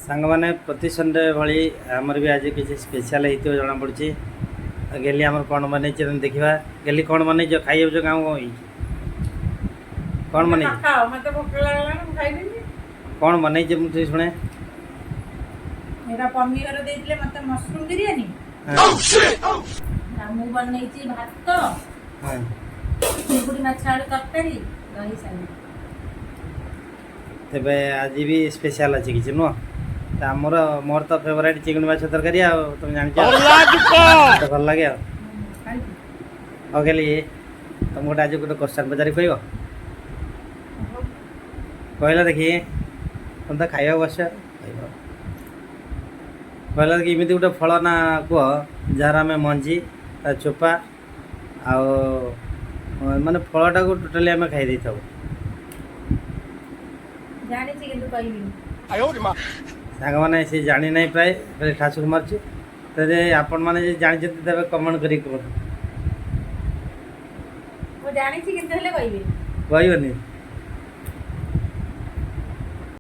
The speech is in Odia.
ସାଙ୍ଗମାନେ ପ୍ରତି ସଣ୍ଡେ ଭଳି ଆମର ବି ଆଜି କିଛି ସ୍ପେଶାଲ ହେଇଥିବ ଜଣାପଡ଼ୁଛି। ଗେଲି ଆମର କ'ଣ ବନେଇଛି ଦେଖିବା। ଗେଲି କ'ଣ ବନେଇଛ? ଖାଇଯାଉଛ କାମ କ'ଣ ହେଇଛି? କ'ଣ ବନେଇଛ? କ'ଣ ବନେଇଛ ମୁଁ ଟିକେ ଶୁଣେ। ପନିର ଦେଇଥିଲେ ମତେ ମସରୁମ ବିରିୟାନୀ। ମୁଁ ବନେଇଛି ଭାତ, ଚିଙ୍ଗୁଡ଼ି ମାଛ ଆଳୁ ତରକାରୀ, ଦହି ସାଲାଡ଼। ତେବେ ଆଜି ବି ସ୍ପେଶାଲ ଅଛି କିଛି ନୁହଁ? ମୋର ତ ଫେଭରାଇଟ୍ ଚିଙ୍ଗୁଡ଼ି ମାଛ ତରକାରୀ ଆଉ ତୁମେ ଜାଣିଛ ଭଲ ଲାଗେ ଆଉ। ହଉ ଗେଲି ତମକୁ ଗୋଟେ ଆଜି ଗୋଟେ କ୍ୱେଶ୍ଚନ୍ ପଚାରି କହିବ? କହିଲା ଦେଖି ତମେ ତ ଖାଇବା ବସ କହିବ। କହିଲା ଦେଖି ଏମିତି ଗୋଟେ ଫଳ ନା କୁହ ଯାହାର ଆମେ ମଞ୍ଜି ତା ଚୋପା ଆଉ ମାନେ ଫଳଟାକୁ ଟୋଟାଲି ଆମେ ଖାଇ ଦେଇଥାଉ। ଜାଣିଛି କିନ୍ତୁ କହିବିନି। ସାଙ୍ଗମାନେ ସେ ଜାଣିନାହିଁ ପ୍ରାୟ ଠାସୁକୁ ମାରୁଛୁ। ତେବେ ଆପଣମାନେ ଯଦି ଜାଣିଛନ୍ତି ତେବେ କମେଣ୍ଟ କରିକି କୁହନ୍ତୁ। ମୁଁ ଜାଣିଛି କିନ୍ତୁ ହେଲେ କହିବିନି। କହିବନି?